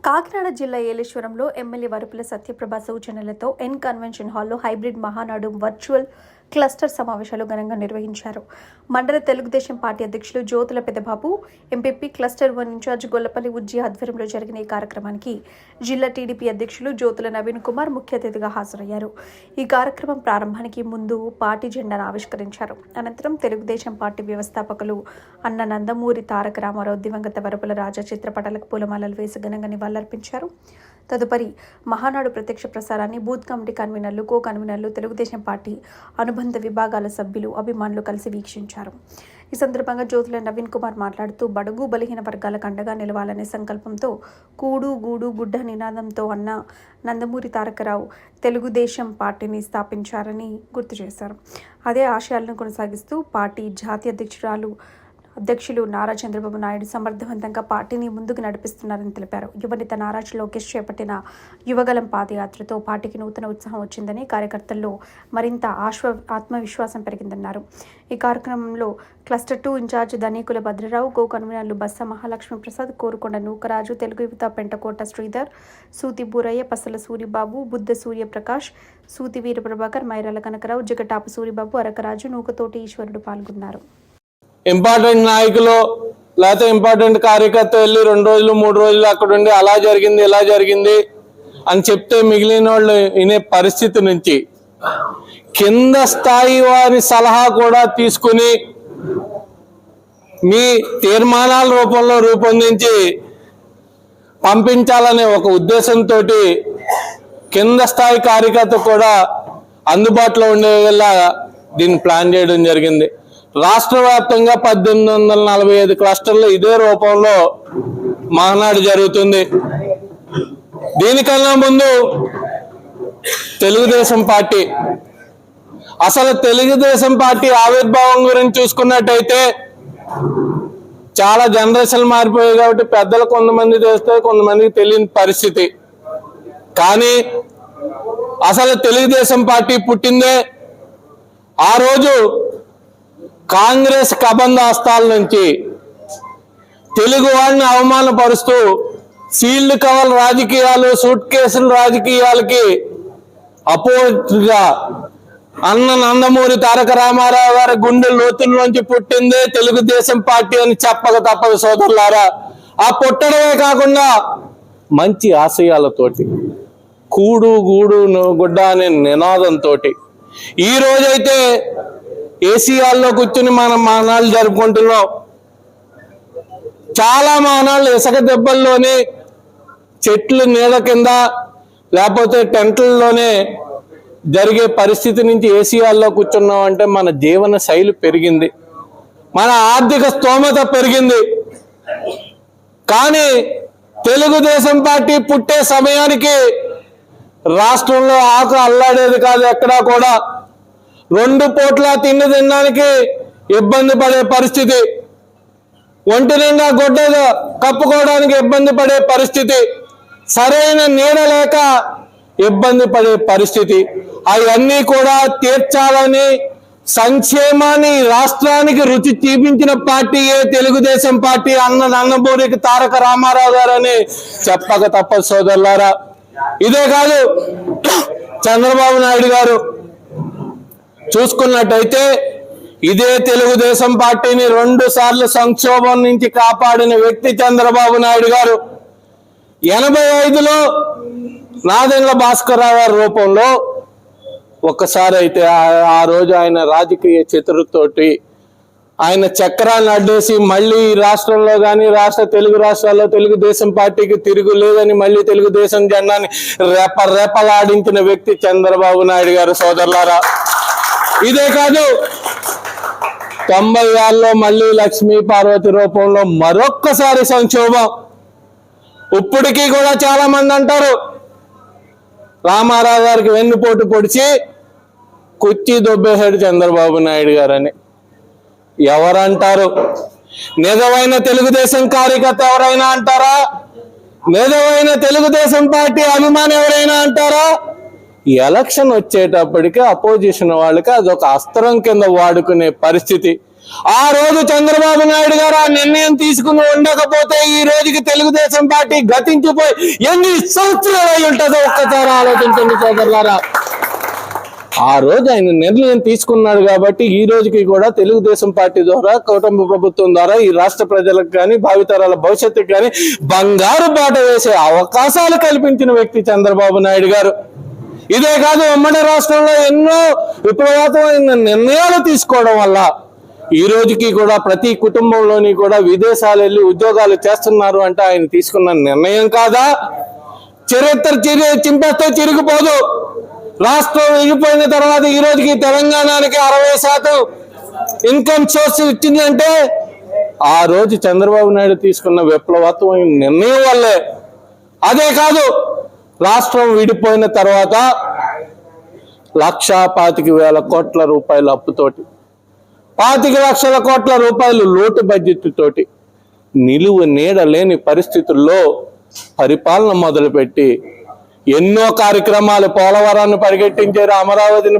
కాకినాడ జిల్లా ఏలేశ్వరంలో ఎమ్మెల్యే వరుపుల సత్యప్రభ సూచనలతో N convention హాల్లో హైబ్రిడ్ మహానాడు వర్చువల్ క్లస్టర్ సమావేశాలు ఘనంగా నిర్వహించారు. మండల తెలుగుదేశం పార్టీ అధ్యక్షులు జ్యోతుల పెద్దబాబు, ఎంపీపీ క్లస్టర్ 1 ఇన్ఛార్జ్ గొల్లపల్లి ఉజ్జి ఆధ్వర్యంలో జరిగిన ఈ కార్యక్రమానికి జిల్లా టీడీపీ అధ్యక్షులు జ్యోతుల నవీన్ కుమార్ ముఖ్య అతిథిగా హాజరయ్యారు. ఈ కార్యక్రమం ప్రారంభానికి ముందు పార్టీ జెండాను ఆవిష్కరించారు. అనంతరం తెలుగుదేశం పార్టీ వ్యవస్థాపకులు అన్న నందమూరి తారక రామారావు దివంగత వరుపుల రాజా చిత్రపటాలకు పూలమాలలు వేసి ఘనంగా నివాళులర్పించారు. తదుపరి మహానాడు ప్రత్యక్ష ప్రసారాన్ని బూత్ కమిటీ కన్వీనర్లు, కో కన్వీనర్లు, తెలుగుదేశం పార్టీ అనుబంధ విభాగాల సభ్యులు, అభిమానులు కలిసి వీక్షించారు. ఈ సందర్భంగా జ్యోతుల నవీన్ కుమార్ మాట్లాడుతూ బడుగు బలహీన వర్గాలకు అండగా నిలవాలనే సంకల్పంతో కూడు గూడు గుడ్డ నినాదంతో అన్న నందమూరి తారకరావు తెలుగుదేశం పార్టీని స్థాపించారని గుర్తు చేశారు. అదే ఆశయాలను కొనసాగిస్తూ పార్టీ జాతీయ అధ్యక్షులు నారా చంద్రబాబు నాయుడు సమర్థవంతంగా పార్టీని ముందుకు నడిపిస్తున్నారని తెలిపారు. యువనేత నారా లోకేష్ చేపట్టిన యువగలం పాదయాత్రతో పార్టీకి నూతన ఉత్సాహం వచ్చిందని, కార్యకర్తల్లో మరింత ఆత్మవిశ్వాసం పెరిగిందన్నారు. ఈ కార్యక్రమంలో క్లస్టర్ 2 ఇన్ఛార్జ్ ధనీకుల భద్రరావు, కో కన్వీనర్లు బస్స మహాలక్ష్మి ప్రసాద్, కోరుకొండ నూకరాజు, తెలుగు యువత పెంటకోట శ్రీధర్, సూతి బూరయ్య, పసల సూరిబాబు, బుద్ధ సూర్యప్రకాష్, సూతి వీరప్రభాకర్, మైరాల కనకరావు, జగటాపు సూరిబాబు, అరకరాజు, నూకతోటి ఈశ్వరుడు పాల్గొన్నారు. ఇంపార్టెంట్ నాయకులు లేకపోతే ఇంపార్టెంట్ కార్యకర్త వెళ్ళి 2 రోజులు 3 రోజులు అక్కడ ఉండి అలా జరిగింది ఇలా జరిగింది అని చెప్తే మిగిలిన వాళ్ళు వినే పరిస్థితి నుంచి కింద స్థాయి వారి సలహా కూడా తీసుకుని మీ తీర్మానాల రూపంలో రూపొందించి పంపించాలనే ఒక ఉద్దేశంతో కింద స్థాయి కార్యకర్త కూడా అందుబాటులో ఉండేలా దీన్ని ప్లాన్ చేయడం జరిగింది. రాష్ట్ర వ్యాప్తంగా 1845 క్లస్టర్లు ఇదే రూపంలో మహానాడు జరుగుతుంది. దీనికన్నా ముందు తెలుగుదేశం పార్టీ ఆవిర్భావం గురించి చూసుకున్నట్టయితే చాలా జనరేషన్ మారిపోయాయి కాబట్టి పెద్దలు కొంతమంది చేస్తే కొంతమందికి తెలియని పరిస్థితి. కానీ అసలు తెలుగుదేశం పార్టీ పుట్టిందే ఆ రోజు కాంగ్రెస్ కబంధాస్తాల నుంచి తెలుగు వాడిని అవమానపరుస్తూ సీల్డ్ కవర్ రాజకీయాలు, సూట్ కేసుల రాజకీయాలకి అపోజిట్గా అన్న నందమూరి తారక రామారావు గారి గుండె లోతుల్లోంచి పుట్టిందే తెలుగుదేశం పార్టీ అని చెప్పక తప్పదు సోదరులారా. ఆ పుట్టడమే కాకుండా మంచి ఆశయాలతోటి కూడు గూడు గుడ్డ అనే నినాదంతో ఈ రోజైతే ఏసీఆర్లో కూర్చుని మనం మహానాళ్ళు జరుపుకుంటున్నాం. చాలా మహానాళ్ళు ఇసుక దెబ్బల్లోనే, చెట్లు నీడ కింద లేకపోతే టెంట్లలోనే జరిగే పరిస్థితి నుంచి ఏసీఆర్లో కూర్చున్నాం అంటే మన జీవన శైలి పెరిగింది, మన ఆర్థిక స్తోమత పెరిగింది. కానీ తెలుగుదేశం పార్టీ పుట్టే సమయానికి రాష్ట్రంలో ఆకు అల్లాడేది కాదు. ఎక్కడా కూడా 2 పూట్ల తినడానికి ఇబ్బంది పడే పరిస్థితి, ఒంటి నిండా గుడ్డ కప్పుకోవడానికి ఇబ్బంది పడే పరిస్థితి, సరైన నీడ లేక ఇబ్బంది పడే పరిస్థితి. అవన్నీ కూడా తీర్చాలని సంక్షేమాన్ని రాష్ట్రానికి రుచి చూపించిన పార్టీయే తెలుగుదేశం పార్టీ అన్న నందమూరి తారక రామారావు గారని చెప్పక తప్పదు సోదరులారా. ఇదే కాదు, చంద్రబాబు నాయుడు గారు చూసుకున్నట్టయితే ఇదే తెలుగుదేశం పార్టీని 2 సార్లు సంక్షోభం నుంచి కాపాడిన వ్యక్తి చంద్రబాబు నాయుడు గారు. 85లో నాదెండ్ల భాస్కరరావు గారి రూపంలో ఒక్కసారి అయితే ఆ రోజు ఆయన రాజకీయ చతురతోటి ఆయన చక్రాన్ని అడ్డేసి మళ్ళీ రాష్ట్రంలో కానీ తెలుగు రాష్ట్రాల్లో తెలుగుదేశం పార్టీకి తిరుగులేదని మళ్ళీ తెలుగుదేశం జెండాని రెపలాడించిన వ్యక్తి చంద్రబాబు నాయుడు గారు సోదరులారా. ఇదే కాదు, 90లో మళ్ళీ లక్ష్మీ పార్వతి రూపంలో మరొక్కసారి సంక్షోభం. ఇప్పటికీ కూడా చాలా మంది అంటారు రామారావు గారికి వెన్నుపోటు పొడిచి కుర్చీ దొబ్బేశాడు చంద్రబాబు నాయుడు గారని. ఎవరంటారు? నిజమైన తెలుగుదేశం కార్యకర్త ఎవరైనా అంటారా? నిజమైన తెలుగుదేశం పార్టీ అభిమాని ఎవరైనా అంటారా? ఎలక్షన్ వచ్చేటప్పటికి అపోజిషన్ వాళ్ళకి అదొక అస్త్రం కింద వాడుకునే పరిస్థితి. ఆ రోజు చంద్రబాబు నాయుడు గారు ఆ నిర్ణయం తీసుకుని ఉండకపోతే ఈ రోజుకి తెలుగుదేశం పార్టీ గతించిపోయి ఎన్ని సంవత్సరాలు అయి ఉంటుందో ఒక్కసారి ఆలోచించండి సోదరులారా. ఆ రోజు ఆయన నిర్ణయం తీసుకున్నాడు కాబట్టి ఈ రోజుకి కూడా తెలుగుదేశం పార్టీ ద్వారా, కుటుంబ ప్రభుత్వం ద్వారా ఈ రాష్ట్ర ప్రజలకు కానీ భావితరాల భవిష్యత్తుకు కానీ బంగారు బాట వేసే అవకాశాలు కల్పించిన వ్యక్తి చంద్రబాబు నాయుడు గారు. ఇదే కాదు, ఉమ్మడి రాష్ట్రంలో ఎన్నో విప్లవాత్మకమైన నిర్ణయాలు తీసుకోవడం వల్ల ఈ రోజుకి కూడా ప్రతి కుటుంబంలోని కూడా విదేశాలు వెళ్ళి ఉద్యోగాలు చేస్తున్నారు అంటే ఆయన తీసుకున్న నిర్ణయం కాదా? చరిత్ర చింపేస్తే చిరిగిపోదు. రాష్ట్రం విడిపోయిన తర్వాత ఈ రోజుకి తెలంగాణకి 60% ఇన్కమ్ సోర్స్ ఇచ్చిందంటే ఆ రోజు చంద్రబాబు నాయుడు తీసుకున్న విప్లవాత్మకమైన నిర్ణయం వల్లే. అదే కాదు, రాష్ట్రం విడిపోయిన తర్వాత 1,25,000 కోట్ల రూపాయల అప్పుతోటి, 25 లక్షల కోట్ల రూపాయలు లోటు బడ్జెట్ తోటి నిలువ నీడ లేని పరిస్థితుల్లో పరిపాలన మొదలుపెట్టి ఎన్నో కార్యక్రమాలు, పోలవరాన్ని పరిగెట్టించారు, అమరావతిని